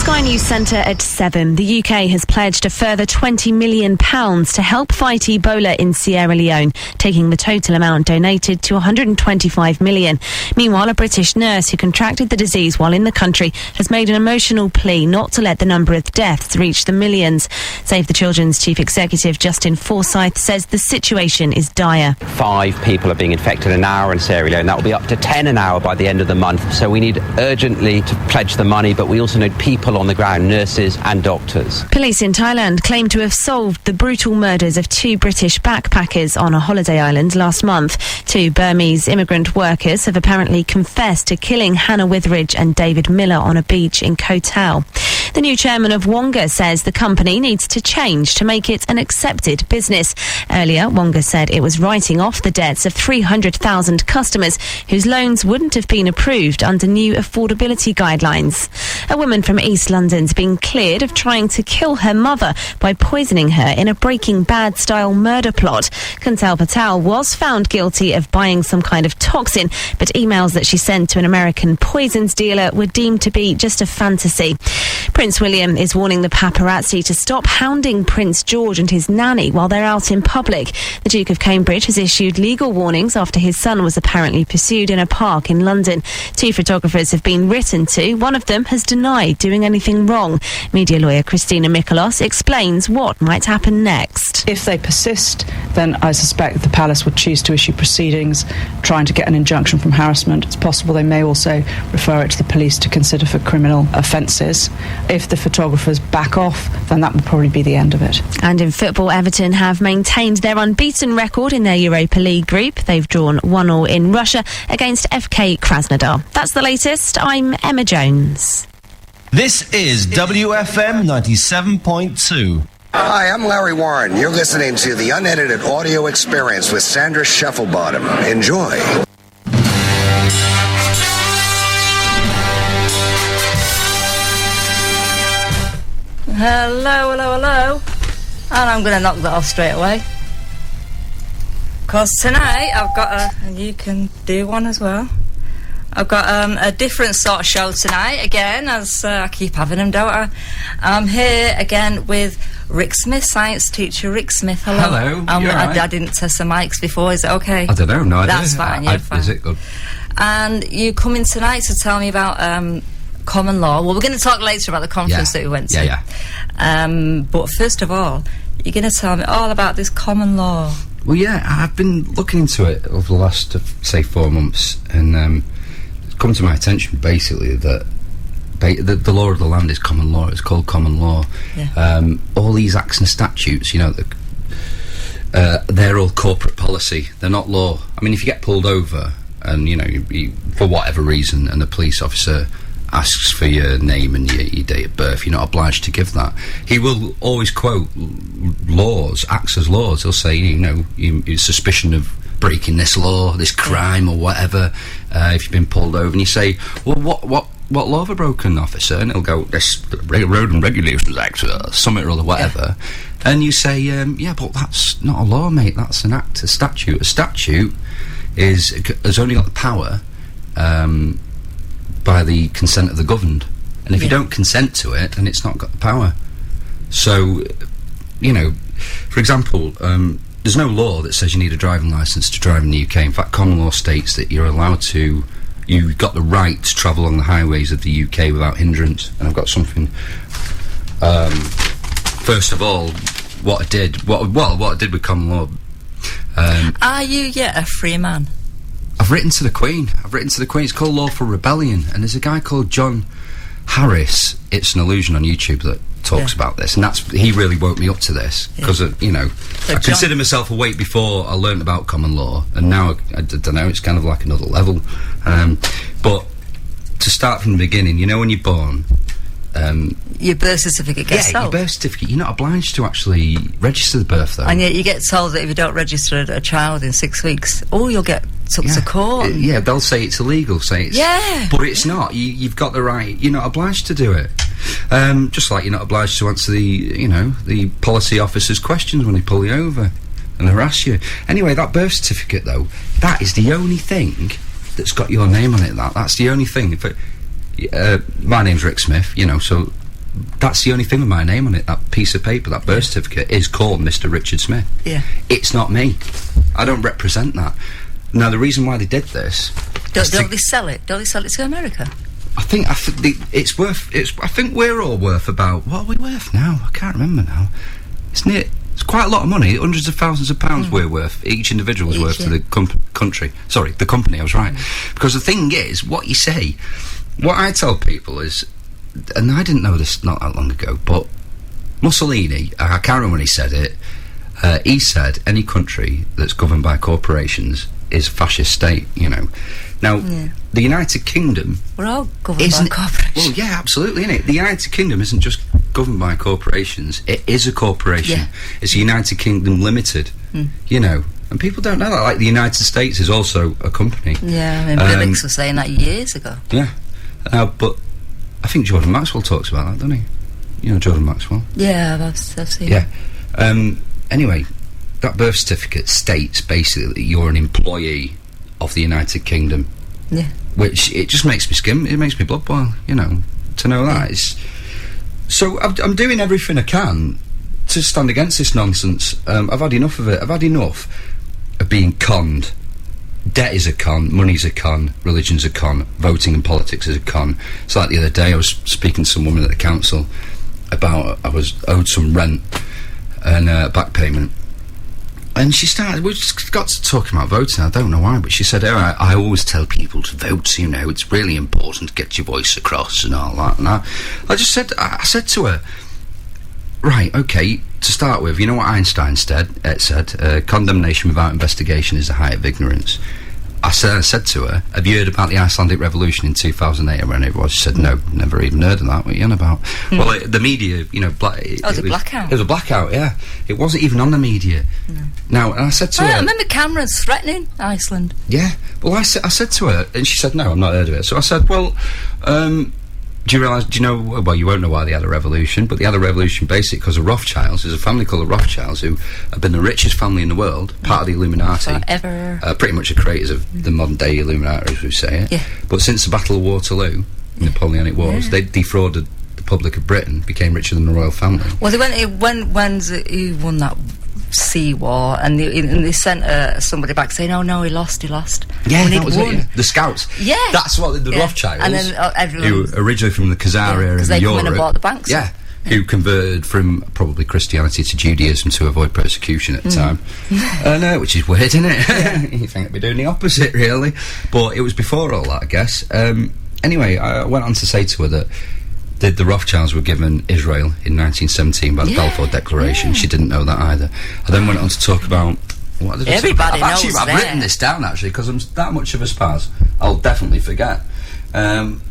Sky News Centre at 7. The UK has pledged a further £20 million to help fight Ebola in Sierra Leone, taking the total amount donated to £125 million. Meanwhile, a British nurse who contracted the disease while in the country has made an emotional plea not to let the number of deaths reach the millions. Save the Children's Chief Executive Justin Forsyth says the situation is dire. 5 people are being infected an hour in Sierra Leone. That will be up to 10 an hour by the end of the month. So we need urgently to pledge the money, but we also need people on the ground, nurses and doctors. Police in Thailand claim to have solved the brutal murders of 2 British backpackers on a holiday island last month. 2 Burmese immigrant workers have apparently confessed to killing Hannah Witheridge and David Miller on a beach in Koh Tao. The new chairman of Wonga says the company needs to change to make it an accepted business. Earlier, Wonga said it was writing off the debts of 300,000 customers whose loans wouldn't have been approved under new affordability guidelines. A woman from East London's been cleared of trying to kill her mother by poisoning her in a Breaking Bad-style murder plot. Kuntal Patel was found guilty of buying some kind of toxin, but emails that she sent to an American poisons dealer were deemed to be just a fantasy. Prince William is warning the paparazzi to stop hounding Prince George and his nanny while they're out in public. The Duke of Cambridge has issued legal warnings after his son was apparently pursued in a park in London. 2 photographers have been written to. One of them has denied doing anything wrong. Media lawyer Christina Mikolos explains what might happen next. If they persist, then I suspect the palace would choose to issue proceedings trying to get an injunction from harassment. It's possible they may also refer it to the police to consider for criminal offences. If the photographers back off, then that will probably be the end of it. And in football, Everton have maintained their unbeaten record in their Europa League group. They've drawn 1-1 in Russia against FK Krasnodar. That's the latest. I'm Emma Jones. This is WFM 97.2. Hi, I'm Larry Warren. You're listening to the Unedited Audio Experience with Sandra Scheffelbottom. Enjoy. Hello, hello, hello. And I'm going to knock that off straight away. Because tonight I've got and you can do one as well. I've got a different sort of show tonight, again, as I keep having them, don't I? I'm here again with Rick Smith, science teacher Rick Smith. Hello. Hello, you're right. I didn't test the mics before, is it okay? I don't know, no idea. That's fine, you're fine. Is it good? And you come in tonight to tell me about common law. Well, we're going to talk later about the conference that we went to. Yeah. But first of all, you're going to tell me all about this common law. Well, yeah, I've been looking into it over the last, say, 4 months, and it's come to my attention, basically, that the law of the land is common law. It's called common law. Yeah. All these acts and statutes, you know, they're all corporate policy. They're not law. I mean, if you get pulled over and, you know, you, for whatever reason, and the police officer asks for your name and your date of birth, you're not obliged to give that. He will always quote laws, acts as laws. He'll say, you know, you're suspicion of breaking this law, this crime or whatever, if you've been pulled over, and you say, well, what law have I broken, officer? And he'll go, this Road and Regulations Act, something or other, whatever. Yeah. And you say, yeah, but that's not a law, mate, that's an act, a statute. A statute has only got the power by the consent of the governed, and if you don't consent to it, then it's not got the power. So, you know, for example, there's no law that says you need a driving licence to drive in the UK. In fact, common law states that you've got the right to travel along the highways of the UK without hindrance. And I've got something. First of all, what I did with common law. Are you yet a free man? I've written to the Queen. It's called Lawful Rebellion, and there's a guy called John Harris. It's an illusion on YouTube that talks about this, and he really woke me up to this, because you know, I consider myself awake before I learned about common law, and now I don't know, it's kind of like another level. But to start from the beginning, you know, when you're born, your birth certificate gets sold. Your birth certificate, you're not obliged to actually register the birth, though. And yet you get told that if you don't register a child in 6 weeks, you'll get took to court. Yeah, they'll say it's illegal, but it's not. You've got the right. You're not obliged to do it. Just like you're not obliged to answer the policy officer's questions when they pull you over and harass you. Anyway, that birth certificate, though, that is the only thing that's got your name on it. That's the only thing. My name's Rick Smith, you know, so that's the only thing with my name on it. That piece of paper, that birth certificate, is called Mr. Richard Smith. Yeah. It's not me. I don't represent that. Now, the reason why they did this... Don't they sell it? Don't they sell it to America? I think it's worth... I think we're all worth about... What are we worth now? I can't remember now. It's quite a lot of money. Hundreds of thousands of pounds we're worth. Each individual is worth to the country. Sorry, the company, I was right. Because the thing is, what you say... What I tell people is... And I didn't know this not that long ago, but Mussolini, I can't remember when he said it, he said any country that's governed by corporations is a fascist state, you know. Now, the United Kingdom... We're all governed by corporations. Well, yeah, absolutely, innit? The United Kingdom isn't just governed by corporations, it is a corporation. Yeah. It's a United Kingdom Limited, you know. And people don't know that, like the United States is also a company. Yeah, I mean, Billings was saying that years ago. Yeah, but... I think Jordan Maxwell talks about that, doesn't he? You know Jordan Maxwell? Yeah, I've seen it. Yeah. Anyway, that birth certificate states basically that you're an employee of the United Kingdom. Yeah. Which, it just makes me skim, it makes me blood boil, you know, to know that. It's, so, I'm doing everything I can to stand against this nonsense. I've had enough of it. I've had enough of being conned. Debt is a con, money's a con, religion's a con, voting and politics is a con. It's like the other day I was speaking to some woman at the council about I was owed some rent and back payment, and she started, we just got to talking about voting. I don't know why, but she said, I always tell people to vote, you know, it's really important to get your voice across and all that. And I just said, I said to her, right, okay, to start with, you know what Einstein said? Condemnation without investigation is the height of ignorance. I said to her, have you heard about the Icelandic Revolution in 2008 or whenever it was? She said, no, never even heard of that. What are you on about? Well, the media, you know... it was a blackout. It was a blackout, yeah. It wasn't even on the media. No. Now, and I said to her... I remember Cameron's threatening Iceland. Yeah. Well, I said to her, and she said, no, I've not heard of it. So I said, well, do you know, well, you won't know why they had a revolution, but they had a revolution basically because of Rothschilds. There's a family called the Rothschilds who have been the richest family in the world, part of the Illuminati. Forever. Pretty much the creators of the modern day Illuminati, as we say it. Yeah. But since the Battle of Waterloo, Napoleonic Wars, they defrauded the public of Britain, became richer than the royal family. Well, they went, he won that sea war, and they sent somebody back saying, oh no, he lost. Yeah, that was it, yeah. The Scouts. Yeah. That's what the Rothschilds, and then who originally from the Khazar area of Europe. Because they come in and bought the banks. Yeah. Who converted from probably Christianity to Judaism to avoid persecution at the time. Which is weird, isn't it? Yeah. You think I'd be doing the opposite, really. But it was before all that, I guess. Anyway, I went on to say to her that the Rothschilds were given Israel in 1917 by the Balfour Declaration. She didn't know that either. I then went on to talk about... What did Everybody I say? knows I've written this down, actually, because I'm that much of a spaz. I'll definitely forget. Hold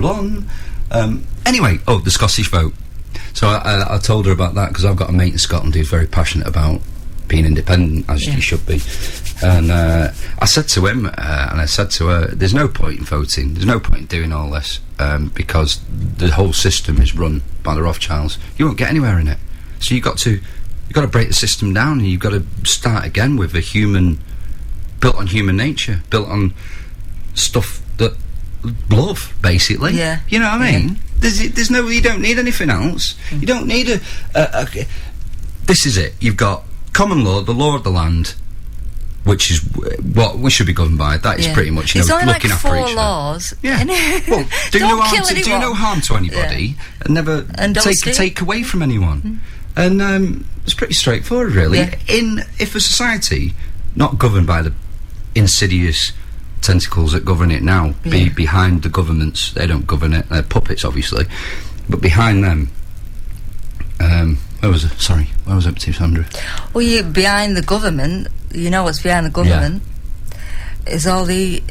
on. Anyway, the Scottish vote. So I told her about that because I've got a mate in Scotland who's very passionate about being independent, as you should be. And I said to him, and I said to her, there's no point in voting, there's no point in doing all this, because the whole system is run by the Rothschilds. You won't get anywhere in it. So you've got to break the system down, and you've got to start again with built on human nature, built on stuff that love, basically. Yeah. You know what I mean? There's no, you don't need anything else. You don't need this is it. You've got common law, the law of the land, which is what we should be governed by. That is pretty much, it's looking like after each other. laws. Yeah. Well, do no harm to anybody, and never take away from anyone. And it's pretty straightforward, really. Yeah. If a society not governed by the insidious tentacles that govern it now, behind the governments, they don't govern it. They're puppets, obviously, but behind them. Where was it to, Sandra? Well, behind the government, you know what's behind the government is all the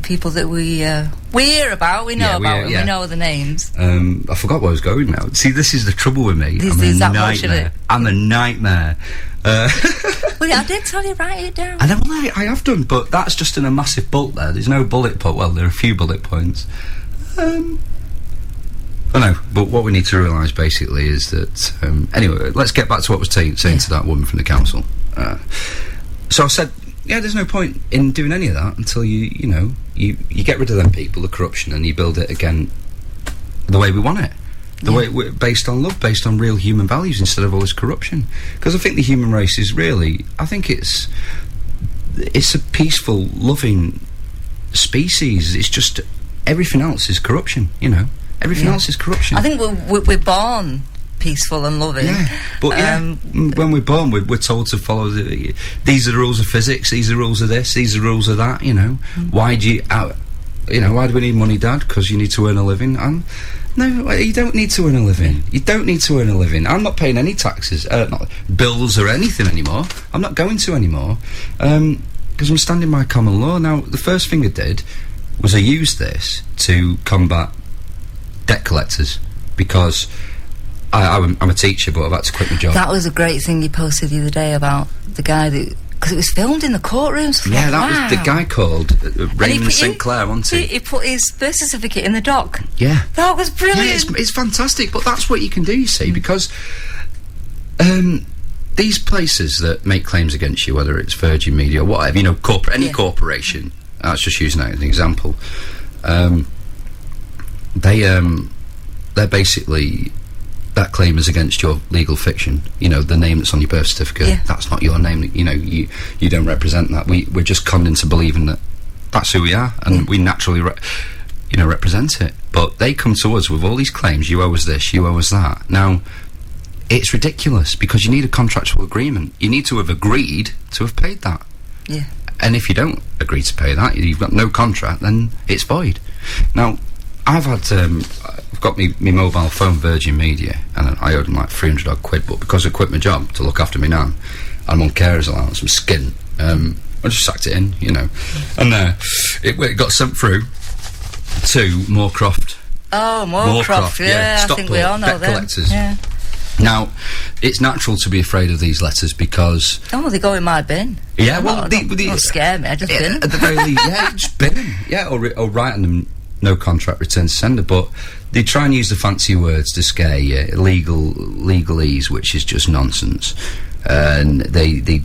people that we hear about, we know about, and we know the names. I forgot where I was going now. See, this is the trouble with me. I'm a nightmare. Well, I did tell you, write it down. I have done, but that's just in a massive bulk there. There's no bullet point. Well, there are a few bullet points. I know, but what we need to realise basically is that... anyway, let's get back to what I was saying to that woman from the council. So I said, there's no point in doing any of that until you get rid of them people, the corruption, and you build it again, the way we want it. The way we're based on love, based on real human values instead of all this corruption. Because I think the human race is really, I think it's a peaceful, loving species. It's just everything else is corruption, you know. Everything else is corruption. I think we're born peaceful and loving. Yeah, but when we're born, we're told to follow these are the rules of physics, these are the rules of this, these are the rules of that, you know. Why do why do we need money, Dad? Because you need to earn a living. No, you don't need to earn a living. You don't need to earn a living. I'm not paying any taxes, not bills or anything anymore. I'm not going to anymore, because I'm standing by common law. Now, the first thing I did was I used this to combat debt collectors, because I'm a teacher, but I've had to quit my job. That was a great thing you posted the other day about the guy that... Because it was filmed in the courtrooms. Yeah, that was the guy called Raymond St. Clair, wasn't he? He put his birth certificate in the dock. Yeah. That was brilliant. Yeah, it's fantastic, but that's what you can do, you see, because these places that make claims against you, whether it's Virgin Media or whatever, you know, any corporation, that's just using that as an example, they're basically... That claim is against your legal fiction. You know, the name that's on your birth certificate, that's not your name. You know, you don't represent that. We're just conned into believing that that's who we are, and we naturally, represent it. But they come to us with all these claims, you owe us this, you owe us that. Now, it's ridiculous, because you need a contractual agreement. You need to have agreed to have paid that. Yeah. And if you don't agree to pay that, you've got no contract, then it's void. Now, I've got me mobile phone, Virgin Media, and I owed them like 300 odd quid, but because I quit my job to look after me nan, I'm on carers allowance, I'm skint, I just sacked it in, you know, and it got sent through to Moorcroft. Oh, Moorcroft, yeah, I think we all know them. Collectors. Yeah. Now, it's natural to be afraid of these letters because... Oh, they go in my bin. Yeah, well, don't scare me, I just bin them. At the very least, just bin them. Yeah, or write on them, no contract, return to sender, but they try and use the fancy words to scare you, legalese, which is just nonsense. And they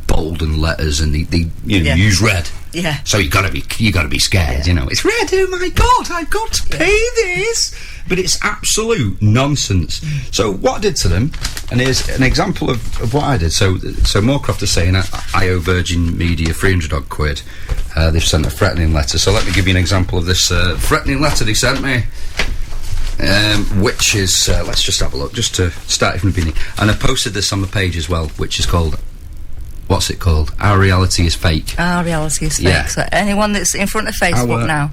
bolden letters, and they use red. Yeah. So you gotta be scared. You know, it's red. Oh my God, I've got to pay this. But it's absolute nonsense. So what I did to them, and here's an example of what I did. So Moorcroft are saying I owe Virgin Media 300 odd quid. They've sent a threatening letter. So let me give you an example of this threatening letter they sent me. Which is, let's just have a look, just to start from the beginning. And I posted this on the page as well, which is called, what's it called? Our Reality is Fake. Our Reality is Fake. Yeah. So anyone that's in front of Facebook now,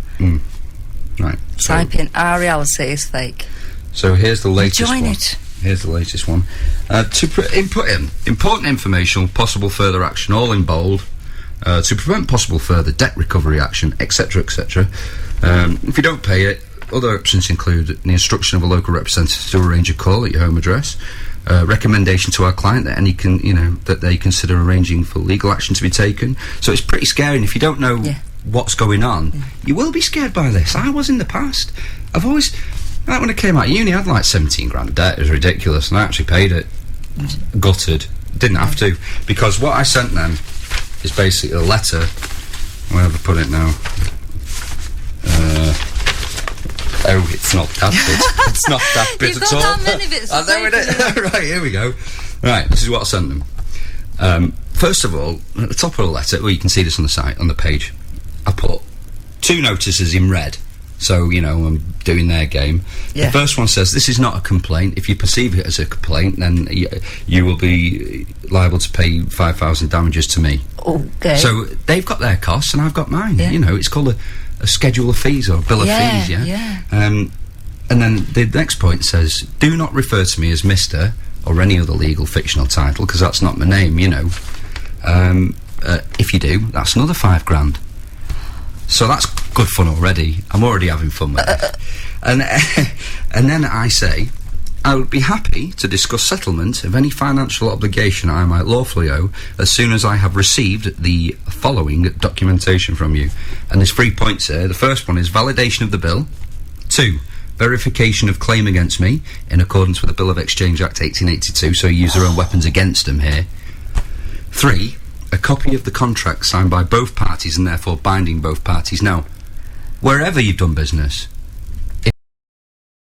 right. type in Our Reality is Fake. So here's the latest Join one. it. Here's the latest one. To input in important information, possible further action, all in bold, to prevent possible further debt recovery action, etc., etc. If you don't pay it, other options include the instruction of a local representative to arrange a call at your home address, recommendation to our client that they consider arranging for legal action to be taken. So it's pretty scary, and if you don't know what's going on, you will be scared by this. I was in the past. I've always, like when I came out of uni, I had like 17 grand of debt. It was ridiculous, and I actually paid it. Gutted. Didn't have to, because what I sent them is basically a letter. Where have I put it now? Oh, it's not that bit. It's not that bit You've at all. got that many bits. I know it. Right, here we go. Right, this is what I sent them. First of all, at the top of the letter, well, you can see this on the site, on the page, I put 2 notices in red. So, you know, I'm doing their game. Yeah. The first one says, this is not a complaint. If you perceive it as a complaint, then you will be liable to pay 5,000 damages to me. Okay. So they've got their costs and I've got mine. You know, it's called a schedule of fees or a bill of fees, and then the next point says, do not refer to me as Mr. or any other legal fictional title, because that's not my name, you know. If you do, that's another 5 grand. So that's good fun already. I'm already having fun with it. And then I say, I would be happy to discuss settlement of any financial obligation I might lawfully owe as soon as I have received the following documentation from you. And there's 3 points here. The first one is validation of the bill. 2, verification of claim against me in accordance with the Bill of Exchange Act 1882, so you use their own weapons against them here. 3, a copy of the contract signed by both parties and therefore binding both parties. Now, wherever you've done business,